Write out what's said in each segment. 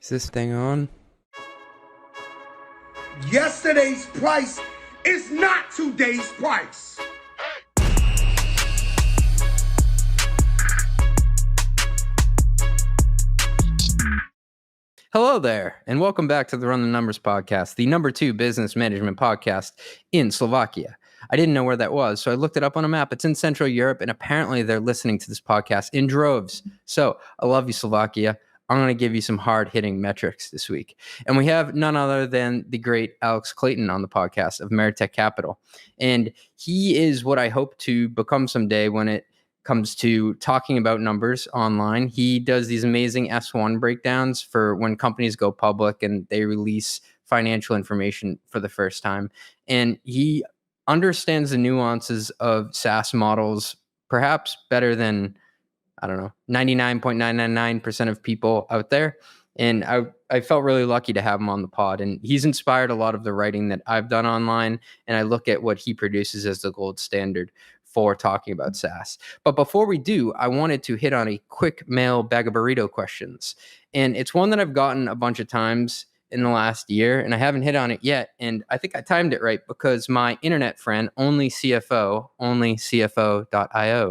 Is this thing on? Yesterday's price is not today's price. Hello there, and welcome back to the Run the Numbers podcast, the number 2 business management podcast in Slovakia. I didn't know where that was, so I looked it up on a map. It's in Central Europe, and apparently they're listening to this podcast in droves. So I love you, Slovakia. I'm going to give you some hard-hitting metrics this week. And we have none other than the great Alex Clayton on the podcast of Meritech Capital. And he is what I hope to become someday when it comes to talking about numbers online. He does these amazing S1 breakdowns for when companies go public and they release financial information for the first time. And he understands the nuances of SaaS models perhaps better than, 99.999% of people out there. And I felt really lucky to have him on the pod. And he's inspired a lot of the writing that I've done online. And I look at what he produces as the gold standard for talking about SaaS. But before we do, I wanted to hit on a quick mailbag of burrito questions. And it's one that I've gotten a bunch of times in the last year, and I haven't hit on it yet. And I think I timed it right because my internet friend, onlycfo.io,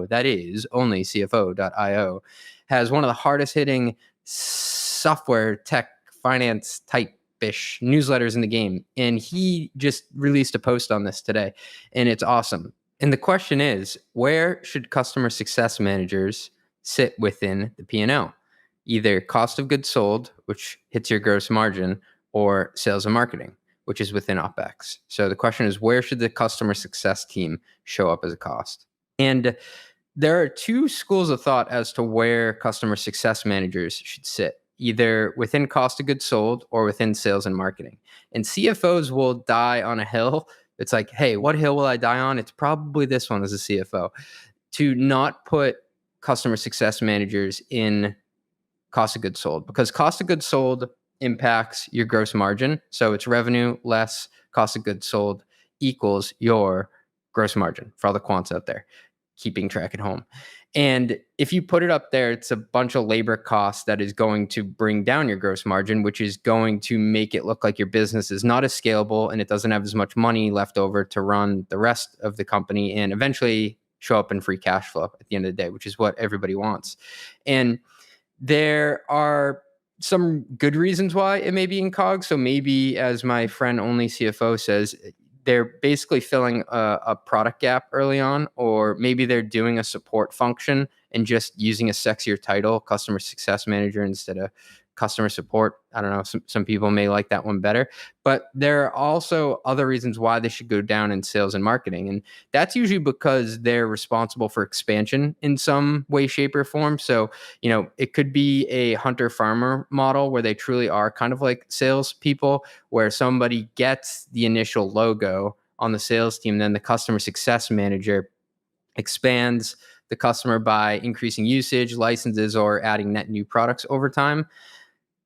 that is onlycfo.io, has one of the hardest hitting software tech finance type-ish newsletters in the game. And he just released a post on this today, and it's awesome. And the question is, where should customer success managers sit within the P&L? Either cost of goods sold, which hits your gross margin, or sales and marketing, which is within OpEx. So the question is, where should the customer success team show up as a cost? And there are two schools of thought as to where customer success managers should sit, either within cost of goods sold or within sales and marketing. And CFOs will die on a hill. It's like, hey, what hill will I die on? It's probably this one as a CFO. To not put customer success managers in cost of goods sold, because cost of goods sold impacts your gross margin. So it's revenue less cost of goods sold equals your gross margin for all the quants out there keeping track at home. And if you put it up there, it's a bunch of labor costs that is going to bring down your gross margin, which is going to make it look like your business is not as scalable and it doesn't have as much money left over to run the rest of the company and eventually show up in free cash flow at the end of the day, which is what everybody wants. And there are some good reasons why it may be in COGS. So maybe, as my friend Only CFO says, they're basically filling a product gap early on, or maybe they're doing a support function and just using a sexier title, customer success manager, instead of customer support. I don't know. Some people may like that one better, but there are also other reasons why they should go down in sales and marketing. And that's usually because they're responsible for expansion in some way, shape, or form. So, it could be a hunter-farmer model where they truly are kind of like salespeople, where somebody gets the initial logo on the sales team, then the customer success manager expands the customer by increasing usage, licenses, or adding net new products over time.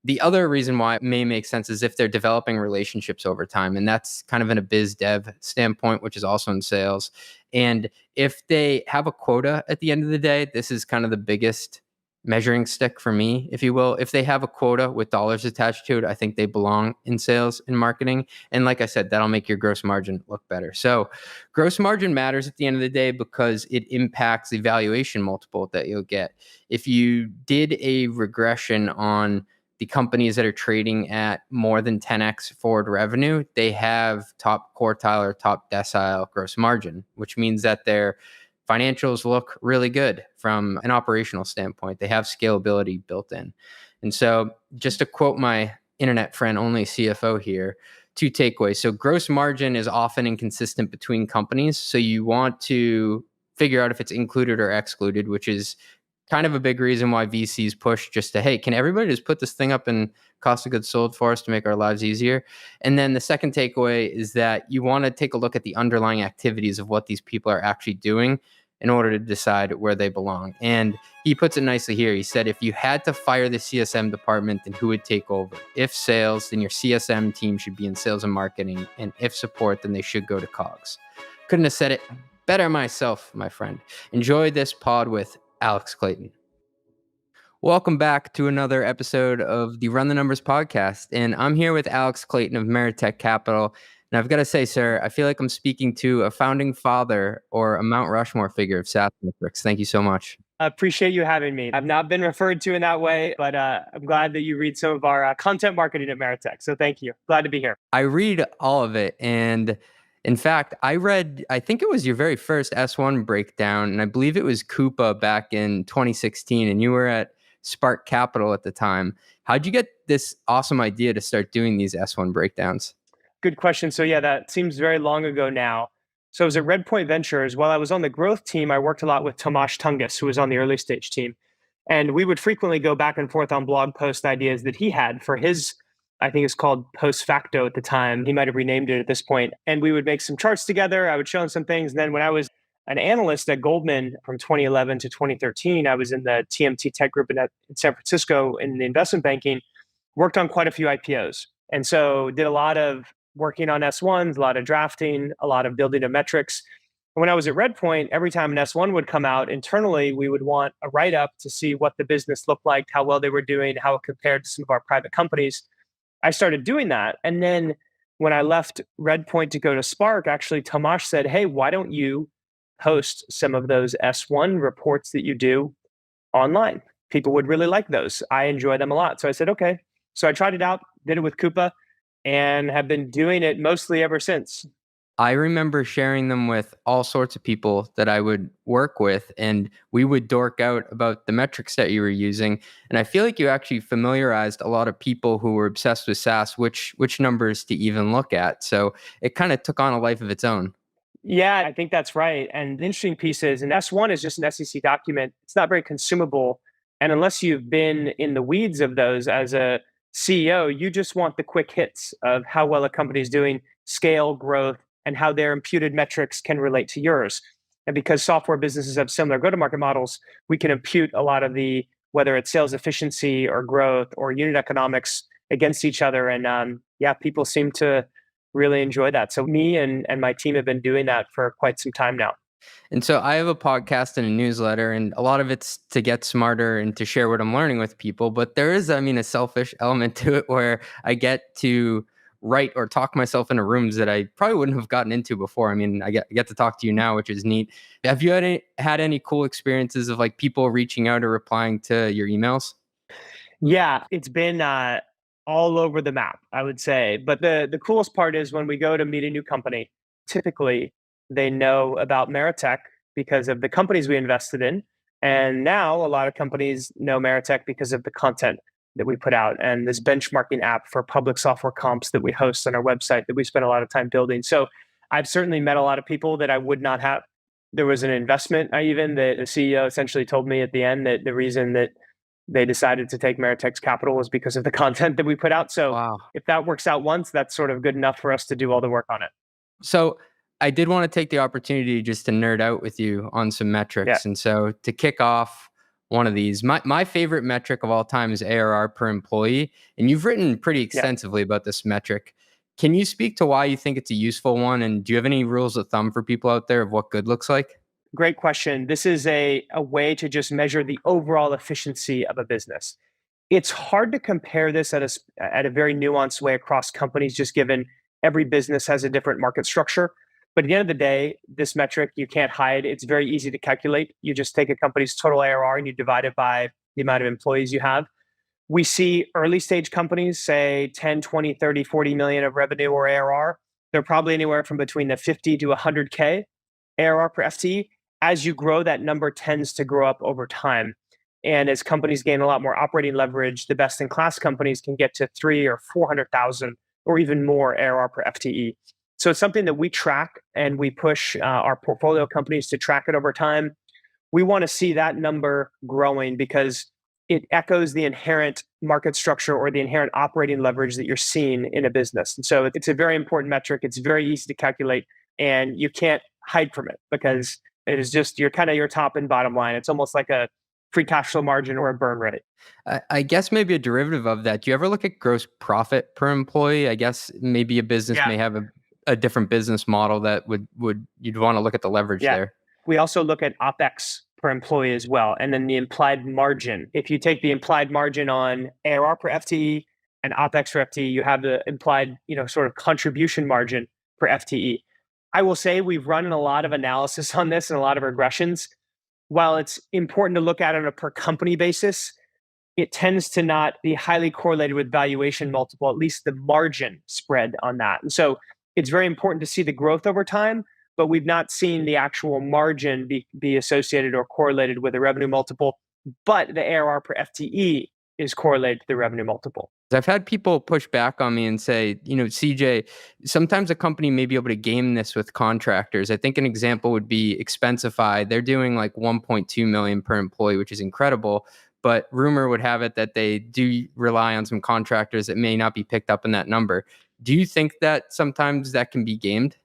The other reason why it may make sense is if they're developing relationships over time, and that's kind of in a biz dev standpoint, which is also in sales. And if they have a quota at the end of the day, this is kind of the biggest measuring stick for me, if you will. If they have a quota with dollars attached to it, I think they belong in sales and marketing. And like I said, that'll make your gross margin look better. So gross margin matters at the end of the day because it impacts the valuation multiple that you'll get. If you did a regression on the companies that are trading at more than 10x forward revenue, they have top quartile or top decile gross margin, which means that their financials look really good from an operational standpoint. They have scalability built in. And so just to quote my internet friend, Only CFO here, 2 takeaways. So gross margin is often inconsistent between companies. So you want to figure out if it's included or excluded, which is kind of a big reason why VCs push just to, hey, can everybody just put this thing up in cost of goods sold for us to make our lives easier? And then the second takeaway is that you want to take a look at the underlying activities of what these people are actually doing in order to decide where they belong. And he puts it nicely here. He said, if you had to fire the CSM department, then who would take over? If sales, then your CSM team should be in sales and marketing. And if support, then they should go to COGS. Couldn't have said it better myself, my friend. Enjoy this pod with Alex Clayton. Welcome back to another episode of the Run the Numbers podcast. And I'm here with Alex Clayton of Meritech Capital. And I've got to say, sir, I feel like I'm speaking to a founding father or a Mount Rushmore figure of SaaS metrics. Thank you so much. I appreciate you having me. I've not been referred to in that way, but I'm glad that you read some of our content marketing at Meritech. So thank you. Glad to be here. I read all of it. And in fact, I think it was your very first S1 breakdown. And I believe it was Coupa back in 2016. And you were at Spark Capital at the time. How'd you get this awesome idea to start doing these S1 breakdowns? Good question. So yeah, that seems very long ago now. So I was at Redpoint Ventures. While I was on the growth team, I worked a lot with Tomasz Tungus, who was on the early stage team. And we would frequently go back and forth on blog post ideas that he had for his, I think it's called Post Facto at the time. He might have renamed it at this point. And we would make some charts together. I would show him some things. And then when I was an analyst at Goldman from 2011 to 2013, I was in the TMT tech group in San Francisco in the investment banking, worked on quite a few IPOs. And so did a lot of working on S1s, a lot of drafting, a lot of building of metrics. When I was at Redpoint, every time an S1 would come out internally, we would want a write up to see what the business looked like, how well they were doing, how it compared to some of our private companies. I started doing that. And then when I left Redpoint to go to Spark, actually, Tomasz said, hey, why don't you post some of those S1 reports that you do online? People would really like those. I enjoy them a lot. So I said, okay. So I tried it out, did it with Coupa, and have been doing it mostly ever since. I remember sharing them with all sorts of people that I would work with, and we would dork out about the metrics that you were using. And I feel like you actually familiarized a lot of people who were obsessed with SaaS, which numbers to even look at. So it kind of took on a life of its own. Yeah, I think that's right. And the interesting piece is an S1 is just an SEC document. It's not very consumable. And unless you've been in the weeds of those as a CEO, you just want the quick hits of how well a company is doing, scale, growth, and how their imputed metrics can relate to yours. And because software businesses have similar go-to-market models, we can impute a lot of the, whether it's sales efficiency or growth or unit economics against each other. And yeah, people seem to really enjoy that. So me and my team have been doing that for quite some time now. And so I have a podcast and a newsletter, and a lot of it's to get smarter and to share what I'm learning with people. But there is, a selfish element to it where I get to write or talk myself into rooms that I probably wouldn't have gotten into before. I get to talk to you now, which is neat. Have you had any cool experiences of like people reaching out or replying to your emails? Yeah, it's been all over the map, I would say. But the coolest part is when we go to meet a new company, typically they know about Meritech because of the companies we invested in. And now a lot of companies know Meritech because of the content that we put out and this benchmarking app for public software comps that we host on our website that we spend a lot of time building. So I've certainly met a lot of people that I would not have. There was an investment, the CEO essentially told me at the end that the reason that they decided to take Meritech's capital was because of the content that we put out. So Wow. if that works out once, that's sort of good enough for us to do all the work on it. So I did want to take the opportunity just to nerd out with you on some metrics. Yeah. And so to kick off one of these, my favorite metric of all time is ARR per employee. And you've written pretty extensively about this metric. Can you speak to why you think it's a useful one? And do you have any rules of thumb for people out there of what good looks like? Great question. This is a way to just measure the overall efficiency of a business. It's hard to compare this at a very nuanced way across companies, just given every business has a different market structure. But at the end of the day, this metric you can't hide. It's very easy to calculate. You just take a company's total ARR and you divide it by the amount of employees you have. We see early stage companies say 10, 20, 30, 40 million of revenue or ARR. They're probably anywhere from between the 50 to 100K ARR per FTE. As you grow, that number tends to grow up over time. And as companies gain a lot more operating leverage, the best in class companies can get to 3 or 400,000 or even more ARR per FTE. So it's something that we track and we push our portfolio companies to track it over time. We want to see that number growing because it echoes the inherent market structure or the inherent operating leverage that you're seeing in a business. And so it's a very important metric. It's very easy to calculate and you can't hide from it because it is just your top and bottom line. It's almost like a free cash flow margin or a burn rate. I guess maybe a derivative of that. Do you ever look at gross profit per employee? I guess maybe a business may have a different business model that would you'd want to look at the leverage there. We also look at OpEx per employee as well. And then the implied margin. If you take the implied margin on ARR per FTE and OpEx per FTE, you have the implied, sort of contribution margin per FTE. I will say we've run a lot of analysis on this and a lot of regressions. While it's important to look at it on a per company basis, it tends to not be highly correlated with valuation multiple, at least the margin spread on that. And so it's very important to see the growth over time, but we've not seen the actual margin be associated or correlated with the revenue multiple, but the ARR per FTE is correlated to the revenue multiple. I've had people push back on me and say, CJ, sometimes a company may be able to game this with contractors. I think an example would be Expensify. They're doing like 1.2 million per employee, which is incredible. But rumor would have it that they do rely on some contractors that may not be picked up in that number. Do you think that sometimes that can be gamed?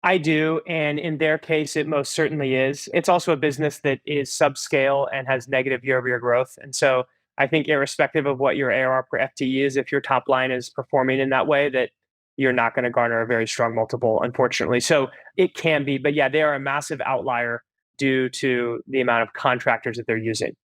I do. And in their case, it most certainly is. It's also a business that is subscale and has negative year-over-year growth. And so I think irrespective of what your ARR per FTE is, if your top line is performing in that way, that you're not going to garner a very strong multiple, unfortunately. So it can be, but yeah, they are a massive outlier due to the amount of contractors that they're using.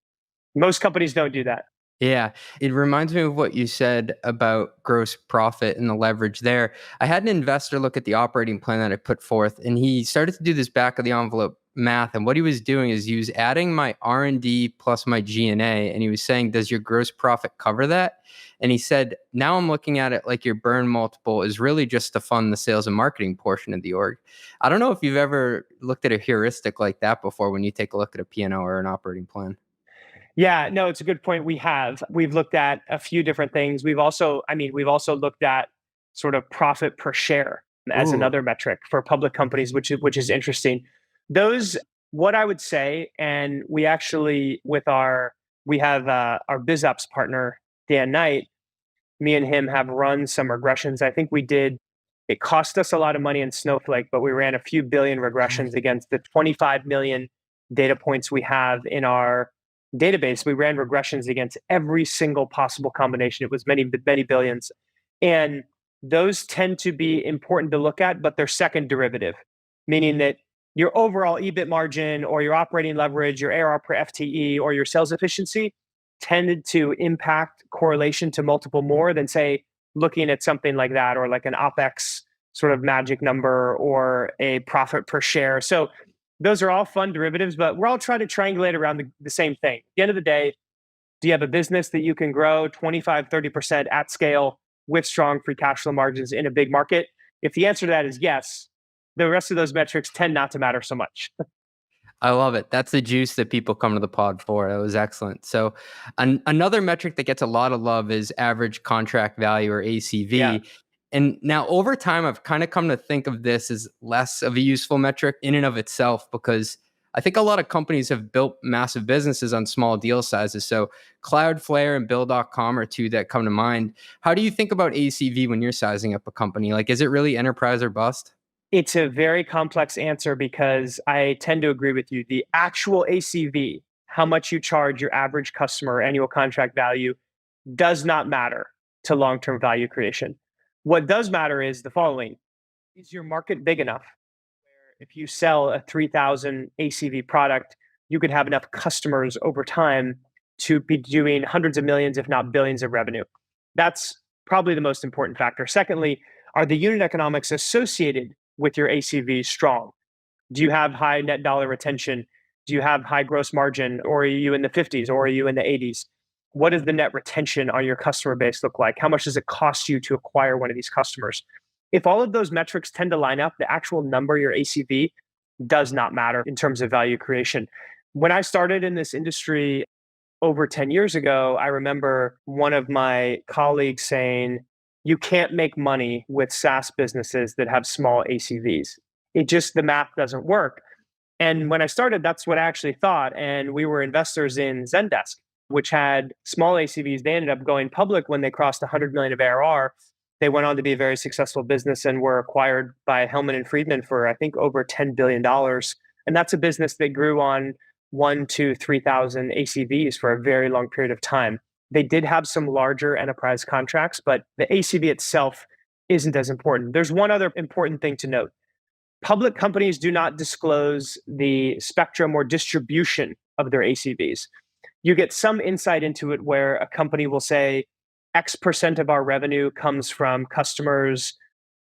Most companies don't do that. Yeah, it reminds me of what you said about gross profit and the leverage there. I had an investor look at the operating plan that I put forth, and he started to do this back of the envelope math. And what he was doing is he was adding my R&D plus my G&A, and he was saying, does your gross profit cover that? And he said, now I'm looking at it like your burn multiple is really just to fund the sales and marketing portion of the org. I don't know if you've ever looked at a heuristic like that before when you take a look at a P&L or an operating plan. Yeah, no, it's a good point. We've looked at a few different things. We've also looked at sort of profit per share as another metric for public companies, which is interesting. Those, what I would say, and we actually we have our BizOps partner Dan Knight. Me and him have run some regressions. I think it cost us a lot of money in Snowflake, but we ran a few billion regressions against the 25 million data points we have in our database. We ran regressions against every single possible combination. It was many, many billions. And those tend to be important to look at, but they're second derivative, meaning that your overall EBIT margin or your operating leverage, your ARR per FTE, or your sales efficiency tended to impact correlation to multiple more than, say, looking at something like that, or like an OpEx sort of magic number or a profit per share. So those are all fun derivatives, but we're all trying to triangulate around the same thing. At the end of the day, do you have a business that you can grow 25, 30% at scale with strong free cash flow margins in a big market? If the answer to that is yes, the rest of those metrics tend not to matter so much. I love it. That's the juice that people come to the pod for. That was excellent. So another metric that gets a lot of love is average contract value, or ACV. Yeah. And now over time, I've kind of come to think of this as less of a useful metric in and of itself, because I think a lot of companies have built massive businesses on small deal sizes. So Cloudflare and Bill.com are two that come to mind. How do you think about ACV when you're sizing up a company? Like, is it really enterprise or bust? It's a very complex answer, because I tend to agree with you. The actual ACV, how much you charge your average customer, annual contract value, does not matter to long-term value creation. What does matter is the following. Is your market big enough where if you sell a 3,000 ACV product, you could have enough customers over time to be doing hundreds of millions, if not billions of revenue? That's probably the most important factor. Secondly, are the unit economics associated with your ACV strong? Do you have high net dollar retention? Do you have high gross margin? Or are you in the 50s, or are you in the 80s? What does the net retention on your customer base look like? How much does it cost you to acquire one of these customers? If all of those metrics tend to line up, the actual number, your ACV, does not matter in terms of value creation. When I started in this industry over 10 years ago, I remember one of my colleagues saying, you can't make money with SaaS businesses that have small ACVs. The math doesn't work. And when I started, that's what I actually thought. And we were investors in Zendesk, which had small ACVs. They ended up going public when they crossed 100 million of ARR. They went on to be a very successful business and were acquired by Hellman and Friedman for, I think, over $10 billion. And that's a business that grew on 1,000 to 3,000 ACVs for a very long period of time. They did have some larger enterprise contracts, but the ACV itself isn't as important. There's one other important thing to note. Public companies do not disclose the spectrum or distribution of their ACVs. You get some insight into it where a company will say X percent of our revenue comes from customers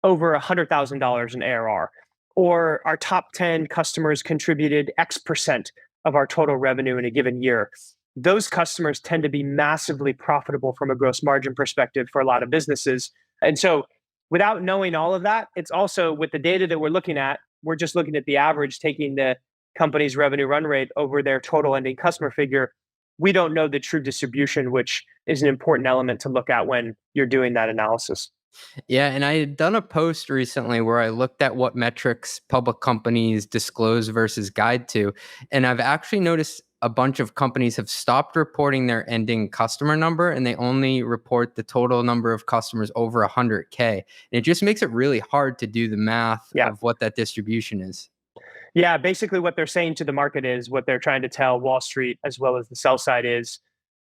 over $100,000 in ARR, or our top 10 customers contributed X percent of our total revenue in a given year. Those customers tend to be massively profitable from a gross margin perspective for a lot of businesses. And so without knowing all of that, it's also with the data that we're looking at, we're just looking at the average, taking the company's revenue run rate over their total ending customer figure. We don't know the true distribution, which is an important element to look at when you're doing that analysis. Yeah, and I had done a post recently where I looked at what metrics public companies disclose versus guide to. And I've actually noticed a bunch of companies have stopped reporting their ending customer number and they only report the total number of customers over 100K. And it just makes it really hard to do the math of what that distribution is. Yeah, basically what they're saying to the market is what they're trying to tell Wall Street as well as the sell side is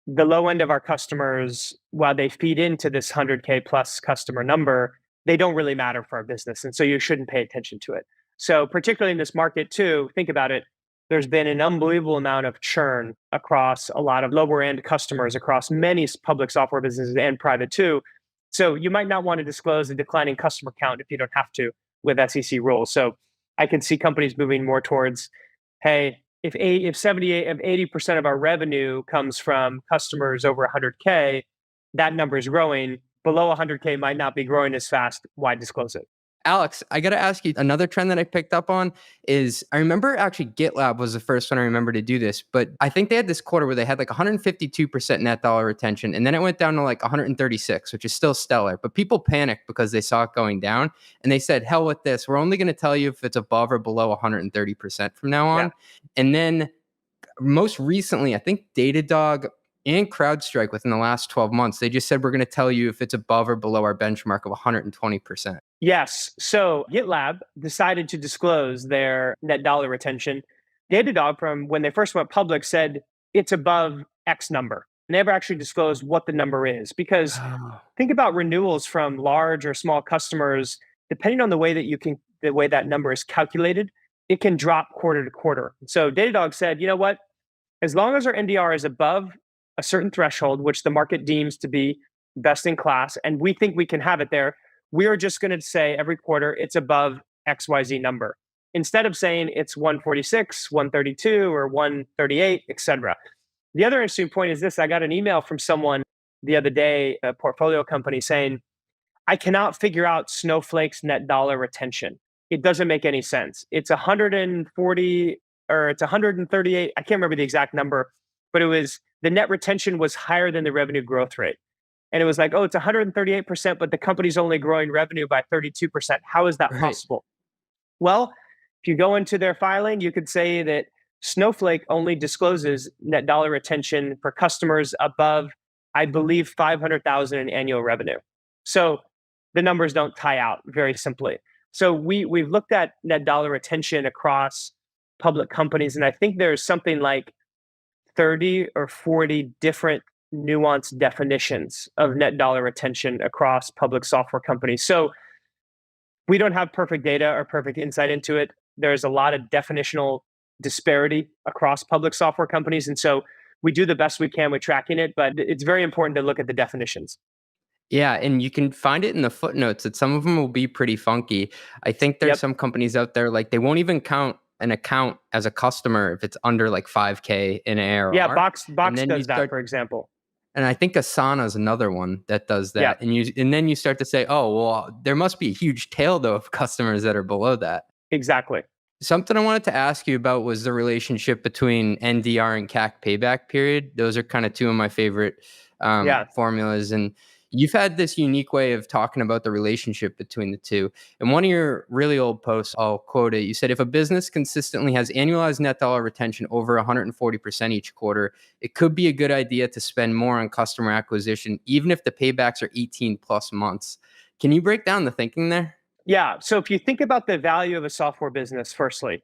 the low end of our customers, while they feed into this 100K plus customer number, they don't really matter for our business. And so you shouldn't pay attention to it. So, particularly in this market, too, think about it. There's been an unbelievable amount of churn across a lot of lower end customers across many public software businesses and private, too. So, you might not want to disclose a declining customer count if you don't have to with SEC rules. So, I can see companies moving more towards, hey, if 78 of 80% of our revenue comes from customers over 100K, that number is growing. Below 100K might not be growing as fast. Why disclose it? Alex, I got to ask you, another trend that I picked up on is I remember actually GitLab was the first one I remember to do this, but I think they had this quarter where they had like 152% net dollar retention, and then it went down to like 136, which is still stellar. But people panicked because they saw it going down, and they said, hell with this. We're only going to tell you if it's above or below 130% from now on. Yeah. And then most recently, I think Datadog and CrowdStrike within the last 12 months, they just said, we're going to tell you if it's above or below our benchmark of 120%. Yes. So GitLab decided to disclose their net dollar retention. Datadog, from when they first went public, said it's above X number. Never actually disclosed what the number is because think about renewals from large or small customers. Depending on the way that number is calculated, it can drop quarter to quarter. So Datadog said, you know what? As long as our NDR is above a certain threshold, which the market deems to be best in class, and we think we can have it there, we're just going to say every quarter it's above XYZ number. Instead of saying it's 146, 132, or 138, etc. The other interesting point is this. I got an email from someone the other day, a portfolio company, saying, I cannot figure out Snowflake's net dollar retention. It doesn't make any sense. It's 140 or it's 138. I can't remember the exact number, but it was the net retention was higher than the revenue growth rate. And it was like, oh, it's 138%, but the company's only growing revenue by 32%. How is that possible? Well, if you go into their filing, you could say that Snowflake only discloses net dollar retention for customers above, I believe, 500,000 in annual revenue. So the numbers don't tie out very simply. So we've looked at net dollar retention across public companies, and I think there's something like 30 or 40 different nuanced definitions of net dollar retention across public software companies. So we don't have perfect data or perfect insight into it. There's a lot of definitional disparity across public software companies. And so we do the best we can with tracking it, but it's very important to look at the definitions. Yeah, and you can find it in the footnotes that some of them will be pretty funky. I think there's some companies out there, like they won't even count an account as a customer if it's under like 5K in ARR. Yeah, Box does that, for example. And I think Asana is another one that does that. Yeah. And then you start to say, oh, well, there must be a huge tail though of customers that are below that. Exactly. Something I wanted to ask you about was the relationship between NDR and CAC payback period. Those are kind of two of my favorite formulas. And you've had this unique way of talking about the relationship between the two. In one of your really old posts, I'll quote it. You said, if a business consistently has annualized net dollar retention over 140% each quarter, it could be a good idea to spend more on customer acquisition, even if the paybacks are 18 plus months. Can you break down the thinking there? Yeah. So if you think about the value of a software business, firstly,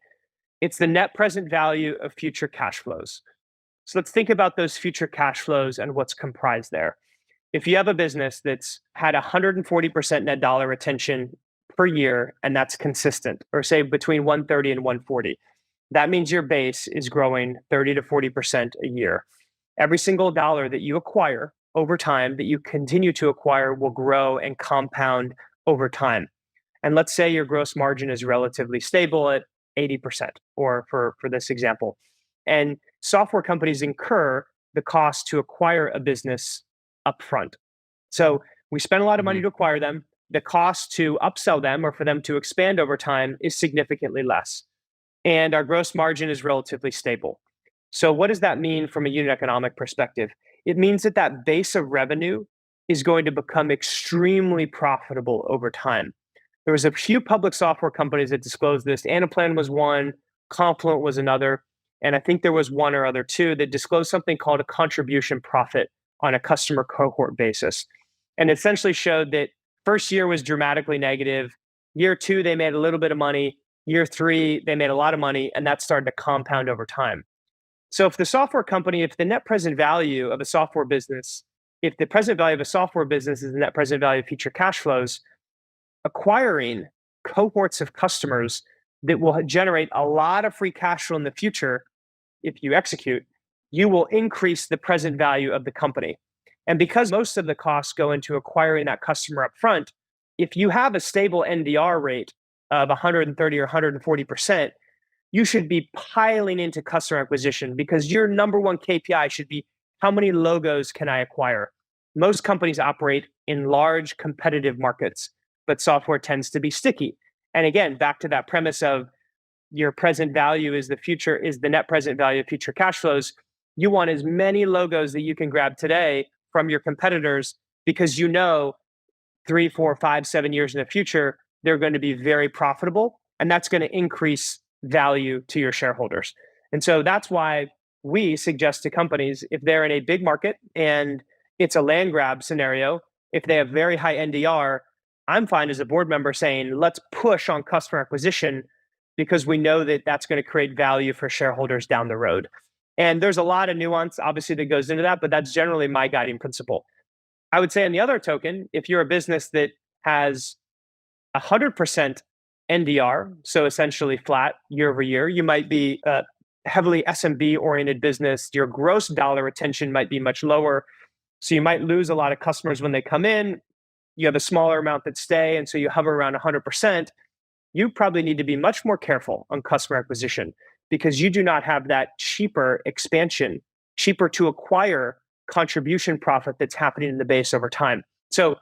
it's the net present value of future cash flows. So let's think about those future cash flows and what's comprised there. If you have a business that's had 140% net dollar retention per year, and that's consistent, or say between 130 and 140. That means your base is growing 30 to 40% a year. Every single dollar that you acquire over time, that you continue to acquire, will grow and compound over time. And let's say your gross margin is relatively stable at 80%, or for this example. And software companies incur the cost to acquire a business upfront. So we spend a lot of money to acquire them. The cost to upsell them or for them to expand over time is significantly less. And our gross margin is relatively stable. So what does that mean from a unit economic perspective? It means that that base of revenue is going to become extremely profitable over time. There was a few public software companies that disclosed this. Anaplan was one, Confluent was another, and I think there was one or other two that disclosed something called a contribution profit on a customer cohort basis. And essentially showed that first year was dramatically negative. Year two, they made a little bit of money. Year three, they made a lot of money, and that started to compound over time. So if the software company, if the net present value of a software business, if the present value of a software business is the net present value of future cash flows, acquiring cohorts of customers that will generate a lot of free cash flow in the future, if you execute, you will increase the present value of the company. And because most of the costs go into acquiring that customer up front, if you have a stable NDR rate of 130 or 140%, you should be piling into customer acquisition, because your number one KPI should be, how many logos can I acquire? Most companies operate in large competitive markets, but software tends to be sticky. And again, back to that premise of your present value is the net present value of future cash flows. You want as many logos that you can grab today from your competitors, because you know 3, 4, 5, 7 years in the future, they're going to be very profitable, and that's going to increase value to your shareholders. And so that's why we suggest to companies, if they're in a big market and it's a land grab scenario, if they have very high NDR, I'm fine as a board member saying, let's push on customer acquisition, because we know that that's going to create value for shareholders down the road. And there's a lot of nuance, obviously, that goes into that, but that's generally my guiding principle. I would say on the other token, if you're a business that has 100% NDR, so essentially flat year over year, you might be a heavily SMB-oriented business. Your gross dollar retention might be much lower. So you might lose a lot of customers when they come in. You have a smaller amount that stay, and so you hover around 100%. You probably need to be much more careful on customer acquisition, because you do not have that cheaper expansion, cheaper to acquire contribution profit that's happening in the base over time. So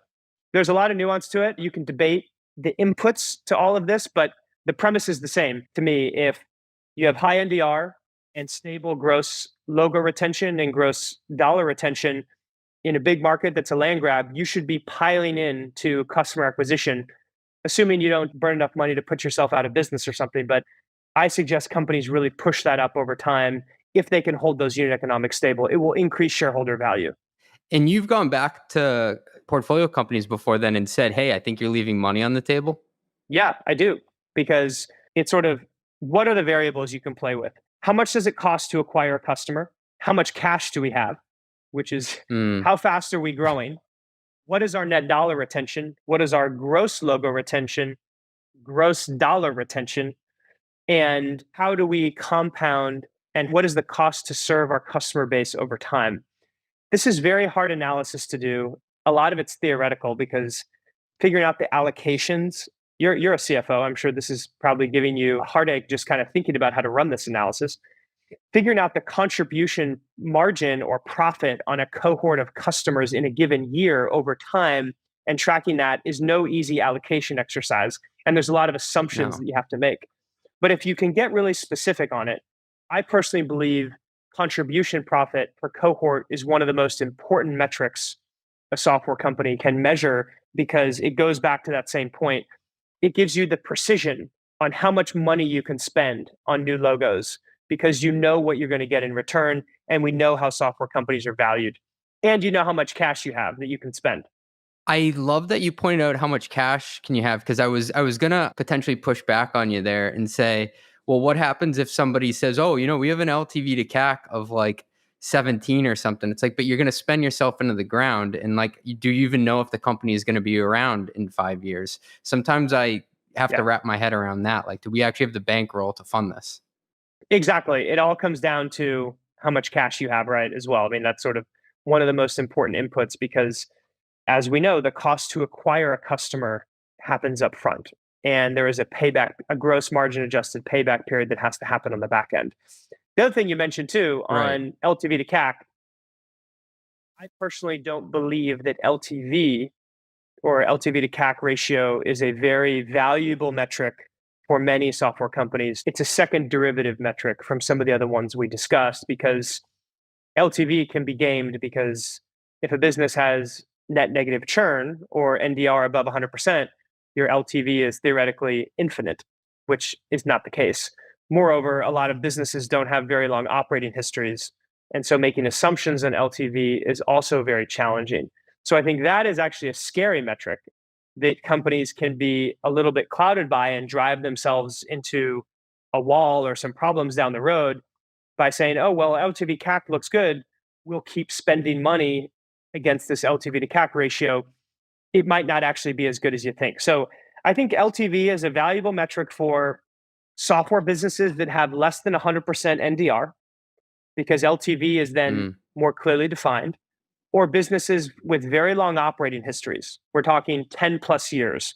there's a lot of nuance to it. You can debate the inputs to all of this, but the premise is the same to me. If you have high NDR and stable gross logo retention and gross dollar retention in a big market that's a land grab, you should be piling in to customer acquisition, assuming you don't burn enough money to put yourself out of business or something. But I suggest companies really push that up over time. If they can hold those unit economics stable, it will increase shareholder value. And you've gone back to portfolio companies before then and said, hey, I think you're leaving money on the table. Yeah, I do. Because it's sort of, what are the variables you can play with? How much does it cost to acquire a customer? How much cash do we have? Which is, how fast are we growing? What is our net dollar retention? What is our gross logo retention? Gross dollar retention? And how do we compound? And what is the cost to serve our customer base over time? This is very hard analysis to do. A lot of it's theoretical, because figuring out the allocations, you're a CFO. I'm sure this is probably giving you a heartache just kind of thinking about how to run this analysis. Figuring out the contribution margin or profit on a cohort of customers in a given year over time and tracking that is no easy allocation exercise. And there's a lot of assumptions that you have to make. But if you can get really specific on it, I personally believe contribution profit per cohort is one of the most important metrics a software company can measure, because it goes back to that same point. It gives you the precision on how much money you can spend on new logos, because you know what you're going to get in return, and we know how software companies are valued, and you know how much cash you have that you can spend. I love that you pointed out how much cash can you have, because I was gonna potentially push back on you there and say, well, what happens if somebody says, oh, we have an LTV to CAC of like 17 or something. It's like, but you're going to spend yourself into the ground. And like, do you even know if the company is going to be around in 5 years? Sometimes I have to wrap my head around that. Like, do we actually have the bankroll to fund this? Exactly. It all comes down to how much cash you have, right? As well. I mean, that's sort of one of the most important inputs because, as we know, the cost to acquire a customer happens up front. And there is a payback, a gross margin adjusted payback period that has to happen on the back end. The other thing you mentioned too Right. on LTV to CAC, I personally don't believe that LTV or LTV to CAC ratio is a very valuable metric for many software companies. It's a second derivative metric from some of the other ones we discussed because LTV can be gamed because if a business has net negative churn or NDR above 100%, your LTV is theoretically infinite, which is not the case. Moreover, a lot of businesses don't have very long operating histories. And so making assumptions on LTV is also very challenging. So I think that is actually a scary metric that companies can be a little bit clouded by and drive themselves into a wall or some problems down the road by saying, oh, well, LTV CAC looks good. We'll keep spending money against this LTV to CAC ratio. It might not actually be as good as you think. So I think LTV is a valuable metric for software businesses that have less than 100% NDR because LTV is then Mm. more clearly defined, or businesses with very long operating histories. We're talking 10 plus years,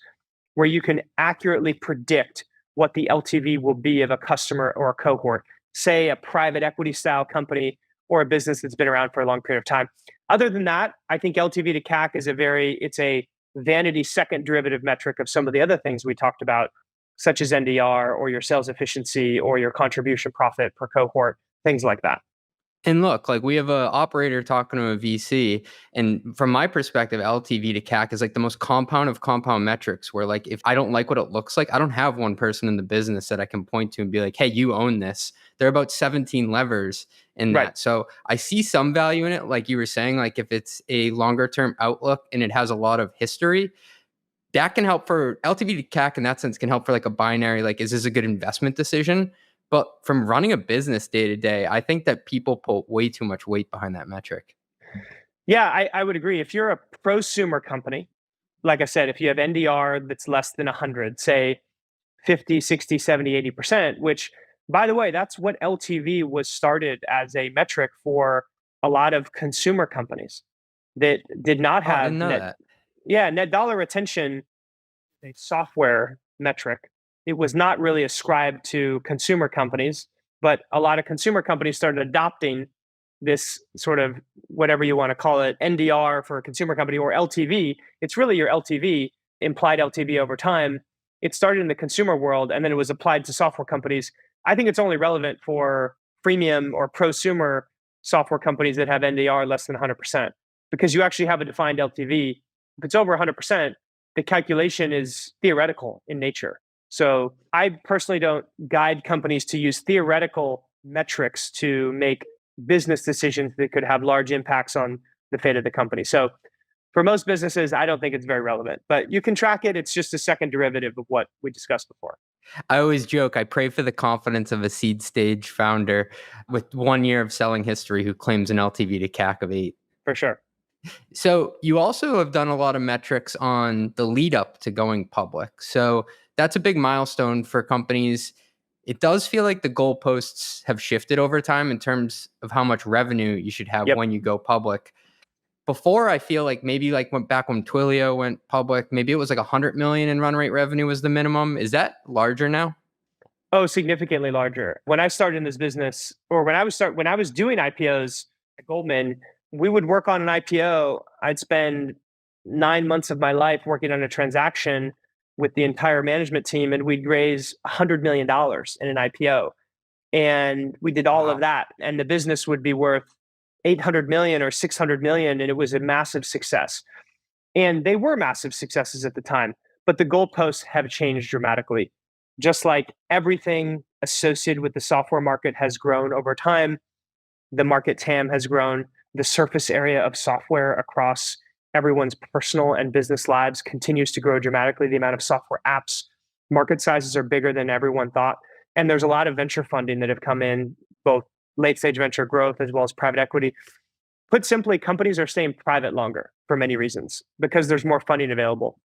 where you can accurately predict what the LTV will be of a customer or a cohort, say a private equity style company or a business that's been around for a long period of time. Other than that, I think LTV to CAC is it's a vanity second derivative metric of some of the other things we talked about, such as NDR or your sales efficiency or your contribution profit per cohort, things like that. And look, like we have a operator talking to a VC, and from my perspective, LTV to CAC is like the most compound of compound metrics. Where like if I don't like what it looks like, I don't have one person in the business that I can point to and be like, "Hey, you own this." There are about 17 levers in Right. that, so I see some value in it. Like you were saying, like if it's a longer term outlook and it has a lot of history, that can help for LTV to CAC in that sense can help for like a binary, like, is this a good investment decision? But from running a business day to day, I think that people put way too much weight behind that metric. Yeah, I would agree. If you're a prosumer company, like I said, if you have NDR that's less than 100, say 50, 60, 70, 80%, which by the way, that's what LTV was started as a metric for a lot of consumer companies that did not Oh, I have didn't know that. net dollar retention, a software metric. It was not really ascribed to consumer companies, but a lot of consumer companies started adopting this sort of whatever you want to call it, NDR for a consumer company or LTV. It's really your LTV, implied LTV over time. It started in the consumer world and then it was applied to software companies. I think it's only relevant for freemium or prosumer software companies that have NDR less than 100% because you actually have a defined LTV. If it's over 100%, the calculation is theoretical in nature. So I personally don't guide companies to use theoretical metrics to make business decisions that could have large impacts on the fate of the company. So for most businesses, I don't think it's very relevant, but you can track it. It's just a second derivative of what we discussed before. I always joke, I pray for the confidence of a seed stage founder with 1 year of selling history who claims an LTV to CAC of 8. For sure. So you also have done a lot of metrics on the lead up to going public. So that's a big milestone for companies. It does feel like the goalposts have shifted over time in terms of how much revenue you should have Yep. when you go public. Before, I feel like maybe like went back when Twilio went public, maybe it was like 100 million in run rate revenue was the minimum. Is that larger now? Oh, significantly larger. When I started in this business, or when I was doing IPOs at Goldman, we would work on an IPO. I'd spend 9 months of my life working on a transaction with the entire management team, and we'd raise $100 million in an IPO. And we did all of Wow. that, and the business would be worth 800 million or 600 million, and it was a massive success. And they were massive successes at the time, but the goalposts have changed dramatically. Just like everything associated with the software market has grown over time, the market TAM has grown. The surface area of software across everyone's personal and business lives continues to grow dramatically. The amount of software apps, market sizes are bigger than everyone thought. And there's a lot of venture funding that have come in, both late stage venture growth as well as private equity. Put simply, companies are staying private longer for many reasons because there's more funding available.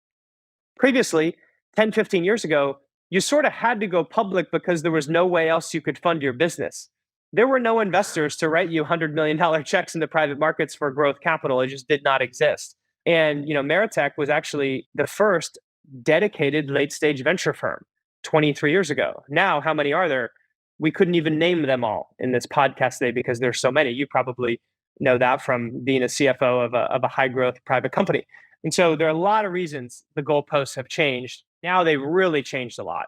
Previously, 10, 15 years ago, you sort of had to go public because there was no way else you could fund your business. There were no investors to write you $100 million checks in the private markets for growth capital. It just did not exist. And Meritech was actually the first dedicated late stage venture firm 23 years ago. Now, how many are there? We couldn't even name them all in this podcast today because there's so many. You probably know that from being a CFO of a high growth private company. And so there are a lot of reasons the goalposts have changed. Now they've really changed a lot.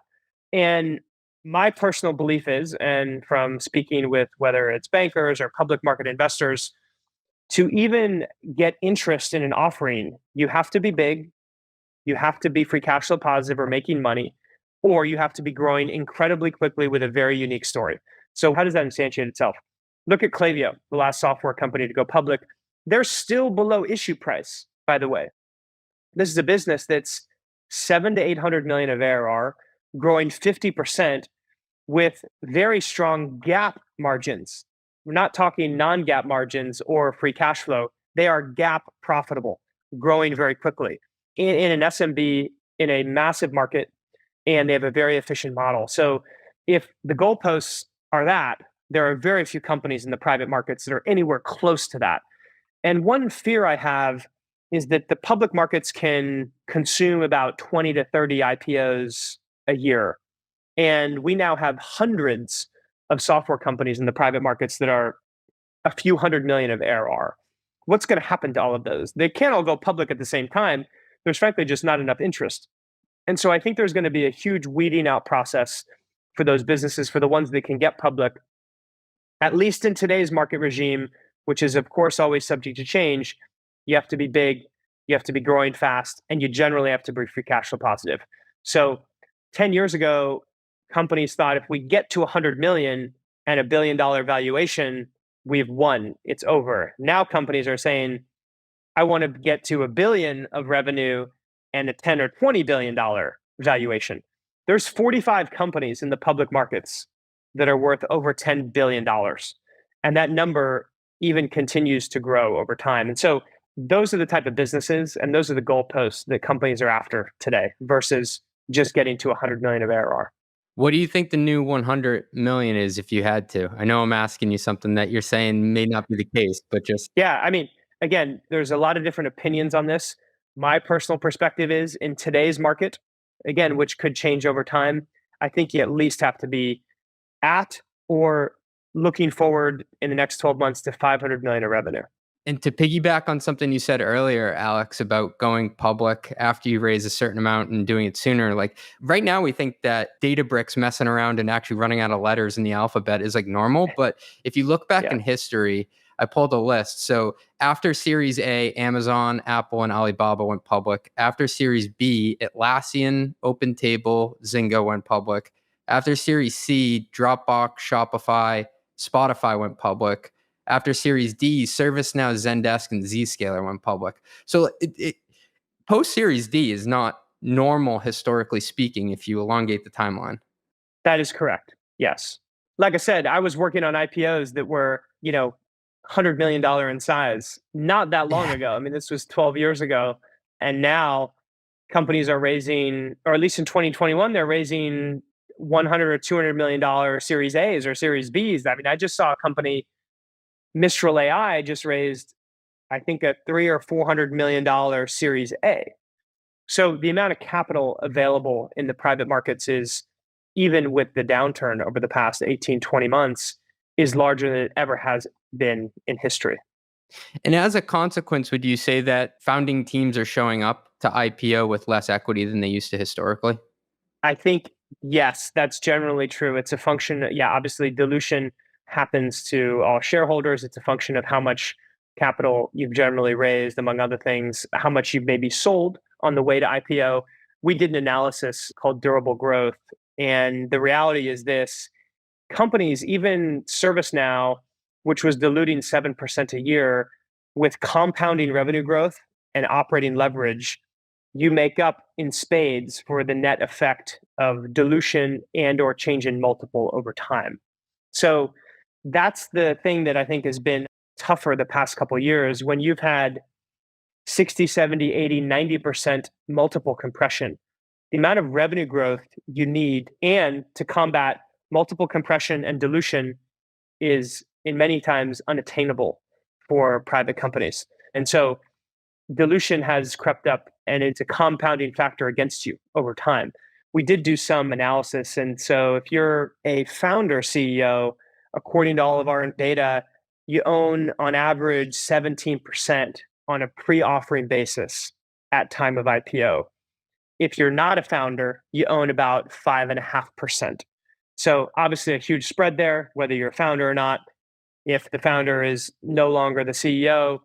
And my personal belief is, and from speaking with whether it's bankers or public market investors, to even get interest in an offering, you have to be big, you have to be free cash flow positive or making money, or you have to be growing incredibly quickly with a very unique story. So how does that instantiate itself? Look at Klaviyo, the last software company to go public. They're still below issue price, by the way. This is a business that's 7 to 800 million of ARR, growing 50% with very strong GAAP margins. We're not talking non-GAAP margins or free cash flow. They are GAAP profitable, growing very quickly in an SMB in a massive market, and they have a very efficient model. So if the goalposts are that, there are very few companies in the private markets that are anywhere close to that. And one fear I have is that the public markets can consume about 20 to 30 IPOs a year. And we now have hundreds of software companies in the private markets that are a few hundred million of ARR. What's going to happen to all of those? They can't all go public at the same time. There's frankly just not enough interest. And so I think there's going to be a huge weeding out process for those businesses, for the ones that can get public, at least in today's market regime, which is, of course, always subject to change. You have to be big, you have to be growing fast, and you generally have to be free cash flow positive. So 10 years ago, companies thought if we get to 100 million and $1 billion valuation, we've won, it's over. Now companies are saying, I want to get to $1 billion of revenue and a 10 or $20 billion valuation. There's 45 companies in the public markets that are worth over $10 billion. And that number even continues to grow over time. And so those are the type of businesses and those are the goalposts that companies are after today versus just getting to 100 million of ARR. What do you think the new 100 million is if you had to? I know I'm asking you something that you're saying may not be the case, but just... Yeah, I mean, again, there's a lot of different opinions on this. My personal perspective is in today's market, again, which could change over time, I think you at least have to be at or looking forward in the next 12 months to 500 million of revenue. And to piggyback on something you said earlier, Alex, about going public after you raise a certain amount and doing it sooner, like right now we think that Databricks messing around and actually running out of letters in the alphabet is like normal. But if you look back in history, I pulled a list. So after Series A, Amazon, Apple, and Alibaba went public. After Series B, Atlassian, OpenTable, Zynga went public. After Series C, Dropbox, Shopify, Spotify went public. After Series D, ServiceNow, Zendesk, and Zscaler went public. So post Series D is not normal, historically speaking, if you elongate the timeline. That is correct. Yes. Like I said, I was working on IPOs that were, $100 million in size not that long ago. I mean, this was 12 years ago. And now companies are raising, or at least in 2021, they're raising $100 or $200 million Series A's or Series B's. I mean, I just saw a company, Mistral AI, just raised, I think, a $300 or $400 million Series A. So the amount of capital available in the private markets is, even with the downturn over the past 18, 20 months, is larger than it ever has been in history. And as a consequence, would you say that founding teams are showing up to IPO with less equity than they used to historically? I think, yes, that's generally true. It's a function, obviously dilution happens to all shareholders. It's a function of how much capital you've generally raised, among other things, how much you've maybe sold on the way to IPO. We did an analysis called durable growth. And the reality is this: companies, even ServiceNow, which was diluting 7% a year, with compounding revenue growth and operating leverage, you make up in spades for the net effect of dilution and or change in multiple over time. So that's the thing that I think has been tougher the past couple of years when you've had 60, 70, 80, 90% multiple compression. The amount of revenue growth you need and to combat multiple compression and dilution is in many times unattainable for private companies. And so dilution has crept up and it's a compounding factor against you over time. We did do some analysis. And so if you're a founder CEO, according to all of our data, you own on average 17% on a pre-offering basis at time of IPO. If you're not a founder, you own about 5.5%. So obviously a huge spread there, whether you're a founder or not. If the founder is no longer the CEO,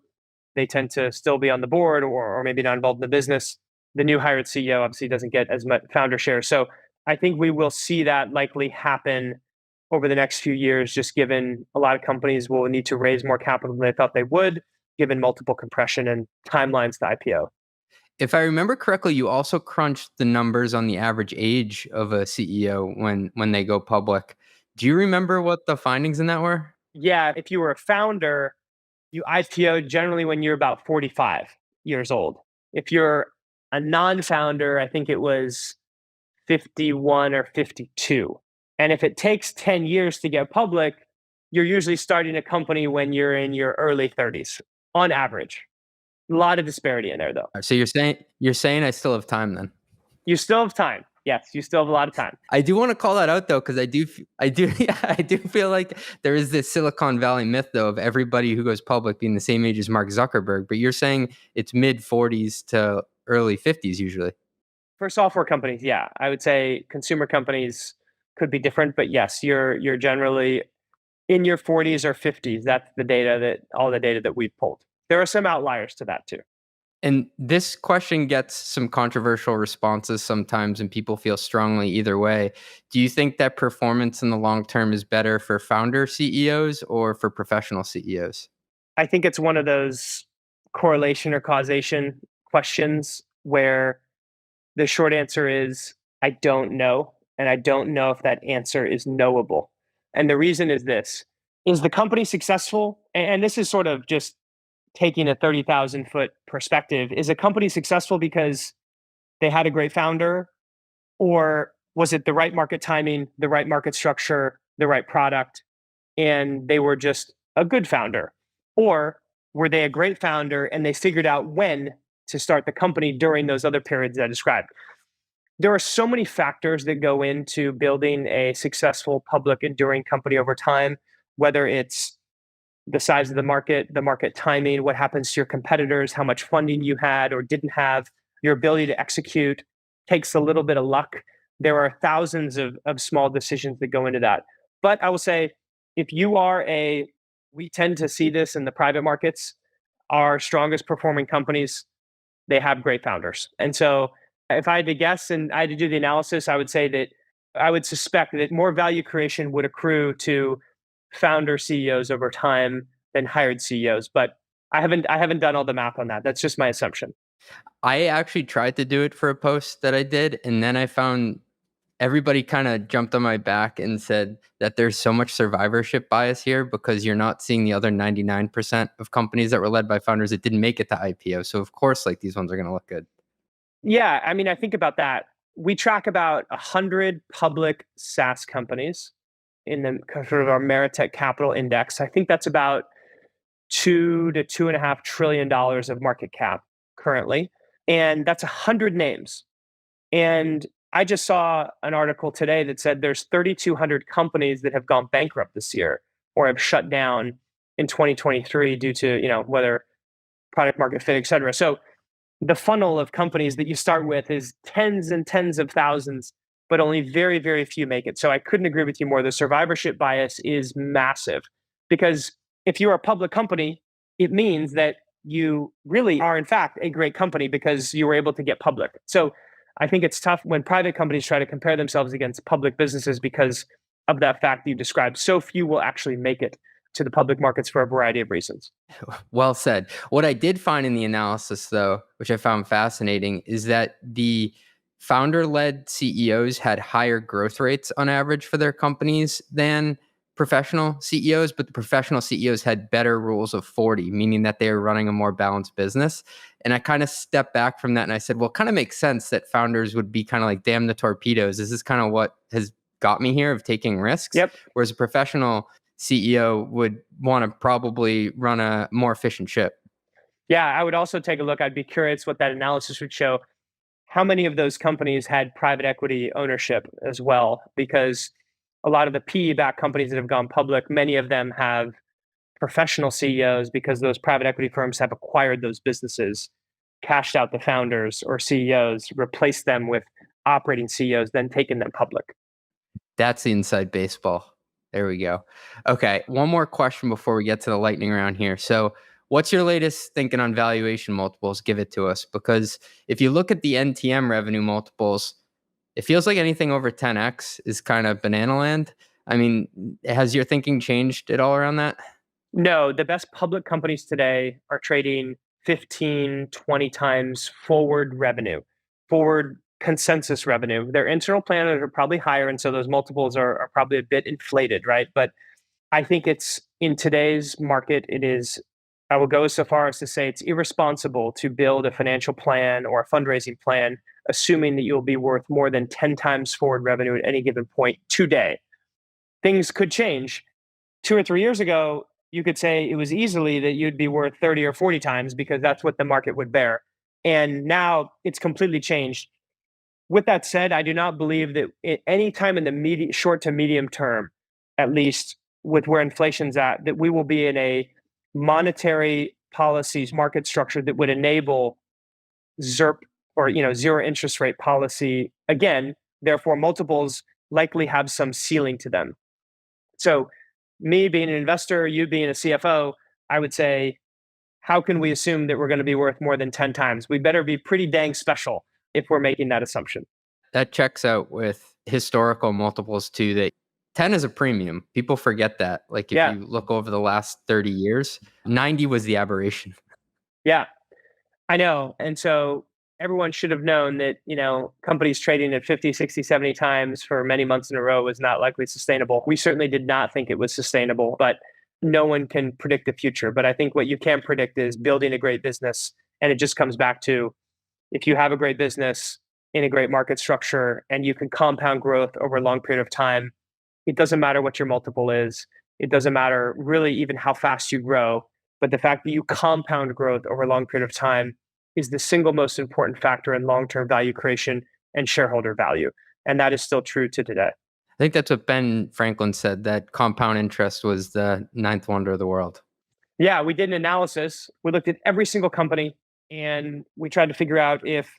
they tend to still be on the board or maybe not involved in the business. The new hired CEO obviously doesn't get as much founder share. So I think we will see that likely happen over the next few years, just given a lot of companies will need to raise more capital than they thought they would, given multiple compression and timelines to IPO. If I remember correctly, you also crunched the numbers on the average age of a CEO when they go public. Do you remember what the findings in that were? Yeah, if you were a founder, you IPO generally when you're about 45 years old. If you're a non-founder, I think it was 51 or 52. And if it takes 10 years to get public, you're usually starting a company when you're in your early 30s on average. A lot of disparity in there though. So you're saying I still have time then. You still have time. Yes, you still have a lot of time. I do want to call that out though, because I do yeah, I do feel like there is this Silicon Valley myth though of everybody who goes public being the same age as Mark Zuckerberg, but you're saying it's mid 40s to early 50s usually. For software companies, yeah, I would say consumer companies could be different, but yes, you're generally in your 40s or 50s. That's all the data that we've pulled. There are some outliers to that too. And this question gets some controversial responses sometimes, and people feel strongly either way. Do you think that performance in the long term is better for founder CEOs or for professional CEOs? I think it's one of those correlation or causation questions where the short answer is I don't know. And I don't know if that answer is knowable. And the reason is this: is the company successful? And this is sort of just taking a 30,000-foot perspective. Is a company successful because they had a great founder? Or was it the right market timing, the right market structure, the right product, and they were just a good founder? Or were they a great founder and they figured out when to start the company during those other periods that I described? There are so many factors that go into building a successful public enduring company over time, whether it's the size of the market timing, what happens to your competitors, how much funding you had or didn't have, your ability to execute takes a little bit of luck. There are thousands of small decisions that go into that. But I will say, if you are we tend to see this in the private markets, our strongest performing companies, they have great founders. And so if I had to guess and I had to do the analysis, I would say that I would suspect that more value creation would accrue to founder CEOs over time than hired CEOs. But I haven't done all the math on that. That's just my assumption. I actually tried to do it for a post that I did, and then I found everybody kind of jumped on my back and said that there's so much survivorship bias here because you're not seeing the other 99% of companies that were led by founders that didn't make it to IPO. So of course, like these ones are going to look good. Yeah, I mean, I think about that. We track about 100 public SaaS companies in the sort of our Meritech Capital Index. I think that's about $2 to $2.5 trillion of market cap currently, and that's 100 names. And I just saw an article today that said there's 3,200 companies that have gone bankrupt this year or have shut down in 2023 due to whether product market fit, et cetera. So the funnel of companies that you start with is tens and tens of thousands, but only very, very few make it. So I couldn't agree with you more. The survivorship bias is massive because if you're a public company, it means that you really are, in fact, a great company because you were able to get public. So I think it's tough when private companies try to compare themselves against public businesses because of that fact that you described. So few will actually make it to the public markets for a variety of reasons. Well said. What I did find in the analysis, though, which I found fascinating, is that the founder-led CEOs had higher growth rates on average for their companies than professional CEOs, but the professional CEOs had better rules of 40, meaning that they were running a more balanced business. And I kind of stepped back from that and I said, well, it kind of makes sense that founders would be kind of like, damn the torpedoes. This is kind of what has got me here of taking risks. Yep. Whereas a professional CEO would want to probably run a more efficient ship. Yeah, I would also take a look. I'd be curious what that analysis would show. How many of those companies had private equity ownership as well? Because a lot of the PE-backed companies that have gone public, many of them have professional CEOs because those private equity firms have acquired those businesses, cashed out the founders or CEOs, replaced them with operating CEOs, then taken them public. That's the inside baseball. There we go. Okay, one more question before we get to the lightning round here. So, what's your latest thinking on valuation multiples? Give it to us, because if you look at the NTM revenue multiples, it feels like anything over 10x is kind of banana land. I mean, has your thinking changed at all around that? No, the best public companies today are trading 15, 20 times forward revenue, forward consensus revenue. Their internal planners are probably higher, and so those multiples are probably a bit inflated, right? But I think it's in today's market, it is, I will go so far as to say it's irresponsible to build a financial plan or a fundraising plan, assuming that you'll be worth more than 10 times forward revenue at any given point today. Things could change. 2 or 3 years ago, you could say it was easily that you'd be worth 30 or 40 times because that's what the market would bear. And now it's completely changed. With that said, I do not believe that at any time in the short to medium term, at least with where inflation's at, that we will be in a monetary policies market structure that would enable ZERP or zero interest rate policy again. Therefore, multiples likely have some ceiling to them. So, me being an investor, you being a CFO, I would say, how can we assume that we're going to be worth more than 10 times? We better be pretty dang special if we're making that assumption. That checks out with historical multiples too. That 10 is a premium. People forget that. Like if you look over the last 30 years, 90 was the aberration. Yeah, I know. And so everyone should have known that, companies trading at 50, 60, 70 times for many months in a row was not likely sustainable. We certainly did not think it was sustainable, but no one can predict the future. But I think what you can predict is building a great business. And it just comes back to, if you have a great business in a great market structure and you can compound growth over a long period of time, it doesn't matter what your multiple is. It doesn't matter really even how fast you grow. But the fact that you compound growth over a long period of time is the single most important factor in long-term value creation and shareholder value. And that is still true to today. I think that's what Ben Franklin said, that compound interest was the ninth wonder of the world. Yeah, we did an analysis. We looked at every single company and we tried to figure out if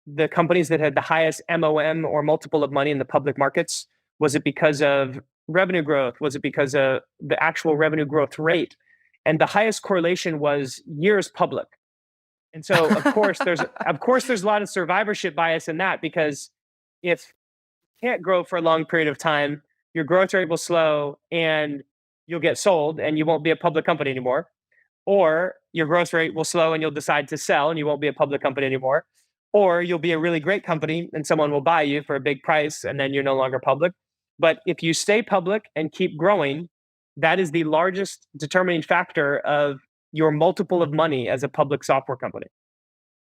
the companies that had the highest MOM or multiple of money in the public markets, was it because of revenue growth? Was it because of the actual revenue growth rate? And the highest correlation was years public. And so, of course, there's a lot of survivorship bias in that, because if you can't grow for a long period of time, your growth rate will slow and you'll get sold and you won't be a public company anymore. Or your growth rate will slow and you'll decide to sell and you won't be a public company anymore. Or you'll be a really great company and someone will buy you for a big price and then you're no longer public. But if you stay public and keep growing, that is the largest determining factor of your multiple of money as a public software company.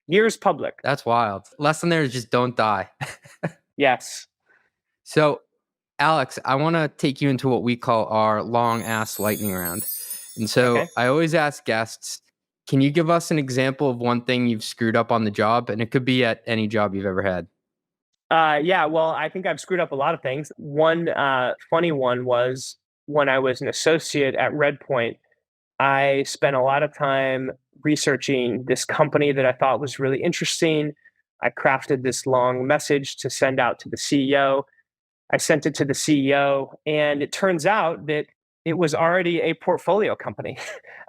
Years public. That's wild. Lesson there is just don't die. Yes. So, Alex, I want to take you into what we call our long ass lightning round. And so Okay. I always ask guests, can you give us an example of one thing you've screwed up on the job? And it could be at any job you've ever had. Yeah, well, I think I've screwed up a lot of things. One funny one was when I was an associate at Redpoint, I spent a lot of time researching this company that I thought was really interesting. I crafted this long message to send out to the CEO. I sent it to the CEO, and it turns out that it was already a portfolio company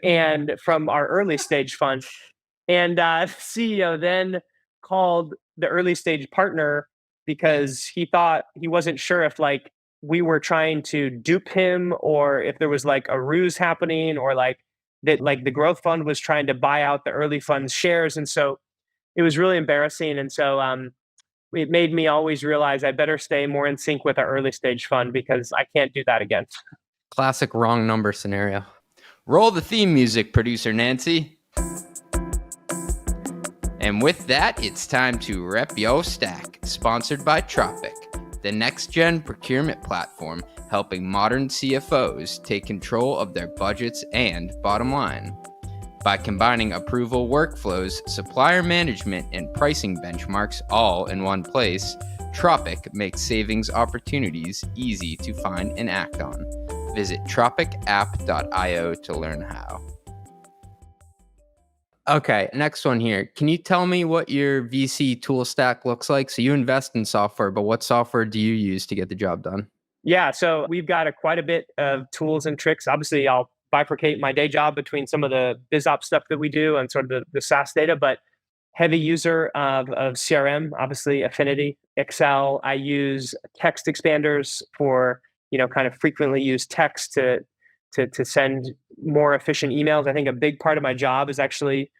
and from our early stage fund. And the CEO then called the early stage partner because he wasn't sure if we were trying to dupe him or if there was a ruse happening or that the growth fund was trying to buy out the early fund's shares. And so it was really embarrassing. And so it made me always realize I better stay more in sync with our early stage fund because I can't do that again. Classic wrong number scenario. Roll the theme music, producer Nancy. And with that, it's time to rep yo stack, sponsored by Tropic, the next-gen procurement platform helping modern CFOs take control of their budgets and bottom line. By combining approval workflows, supplier management, and pricing benchmarks all in one place, Tropic makes savings opportunities easy to find and act on. Visit tropicapp.io to learn how. Okay, next one here. Can you tell me what your VC tool stack looks like? So you invest in software, but what software do you use to get the job done? Yeah, so we've got quite a bit of tools and tricks. Obviously, I'll bifurcate my day job between some of the biz ops stuff that we do and sort of the SaaS data, but heavy user of CRM, obviously Affinity, Excel. I use text expanders for, kind of frequently used text to send more efficient emails. I think a big part of my job is actually,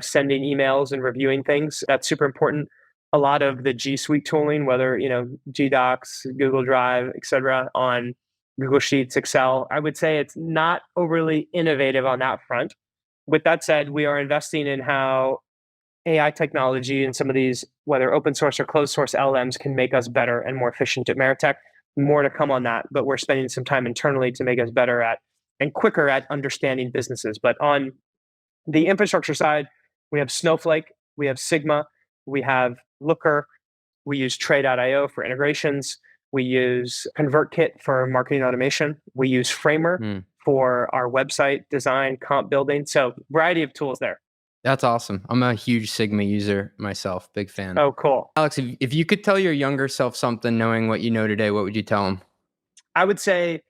sending emails and reviewing things. That's super important. A lot of the G Suite tooling, whether, G Docs, Google Drive, et cetera, on Google Sheets, Excel, I would say it's not overly innovative on that front. With that said, we are investing in how AI technology and some of these, whether open source or closed source LLMs, can make us better and more efficient at Meritech. More to come on that, but we're spending some time internally to make us better at and quicker at understanding businesses. But on the infrastructure side, we have Snowflake, we have Sigma, we have Looker, we use Tray.io for integrations, we use ConvertKit for marketing automation, we use Framer for our website design, comp building. So variety of tools there. That's awesome. I'm a huge Sigma user myself. Big fan. Oh, cool. Alex, if you could tell your younger self something knowing what you know today, what would you tell him? I would say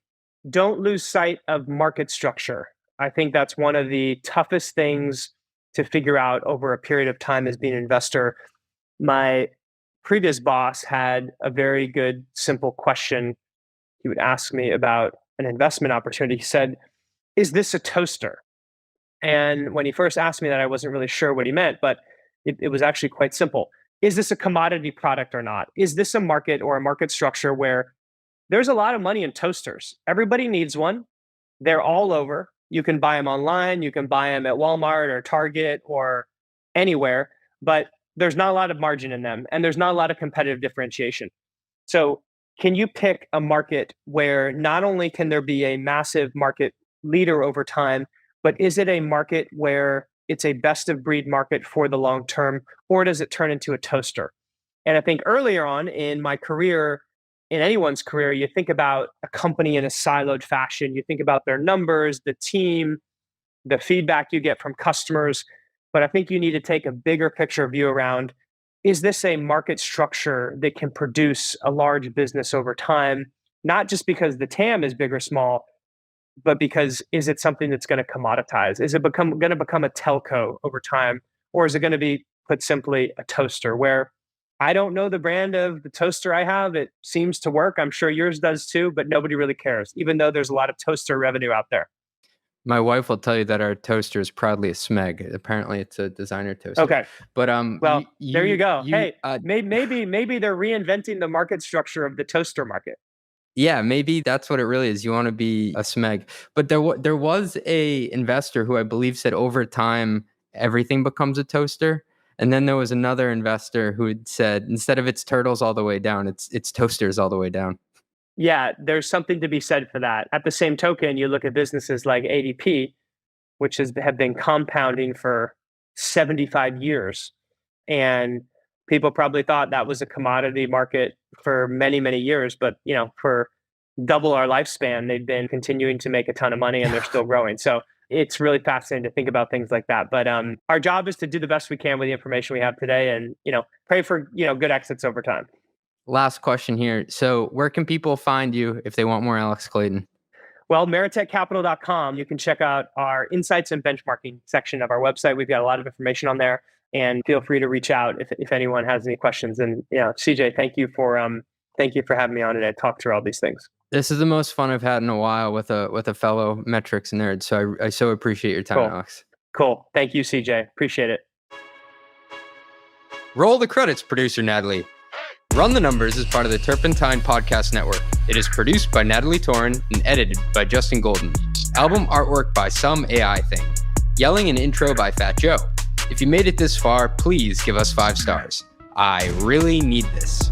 don't lose sight of market structure. I think that's one of the toughest things to figure out over a period of time as being an investor. My previous boss had a very good, simple question. He would ask me about an investment opportunity. He said, "Is this a toaster?" And when he first asked me that, I wasn't really sure what he meant, but it was actually quite simple. Is this a commodity product or not? Is this a market or a market structure where there's a lot of money in toasters? Everybody needs one. They're all over. You can buy them online. You can buy them at Walmart or Target or anywhere, but there's not a lot of margin in them and there's not a lot of competitive differentiation. So can you pick a market where not only can there be a massive market leader over time, but is it a market where it's a best of breed market for the long term, or does it turn into a toaster? And I think earlier on in my career, in anyone's career, you think about a company in a siloed fashion. You think about their numbers, the team, the feedback you get from customers. But I think you need to take a bigger picture view around, is this a market structure that can produce a large business over time? Not just because the TAM is big or small, but because is it something that's going to commoditize? Is it going to become a telco over time? Or is it going to be, put simply, a toaster where I don't know the brand of the toaster I have. It seems to work. I'm sure yours does too, but nobody really cares, even though there's a lot of toaster revenue out there. My wife will tell you that our toaster is proudly a Smeg. Apparently, it's a designer toaster. Okay, but well, there you go. Hey, maybe they're reinventing the market structure of the toaster market. Yeah, maybe that's what it really is. You want to be a Smeg. But there was a investor who I believe said over time everything becomes a toaster. And then there was another investor who had said instead of it's turtles all the way down, it's toasters all the way down. Yeah, there's something to be said for that. At the same token, you look at businesses like ADP, which have been compounding for 75 years. And people probably thought that was a commodity market for many, many years. But, for double our lifespan, they've been continuing to make a ton of money and they're still growing. So it's really fascinating to think about things like that. But our job is to do the best we can with the information we have today and, pray for, good exits over time. Last question here. So where can people find you if they want more Alex Clayton? Well, meritechcapital.com, you can check out our insights and benchmarking section of our website. We've got a lot of information on there, and feel free to reach out if anyone has any questions. And CJ, thank you for having me on today to talk through all these things. This is the most fun I've had in a while with a fellow metrics nerd. So I so appreciate your time, cool. Alex. Cool. Thank you, CJ. Appreciate it. Roll the credits, producer Natalie. Run the Numbers is part of the Turpentine Podcast Network. It is produced by Natalie Torn and edited by Justin Golden. Album artwork by Some AI Thing. Yelling and intro by Fat Joe. If you made it this far, please give us 5 stars. I really need this.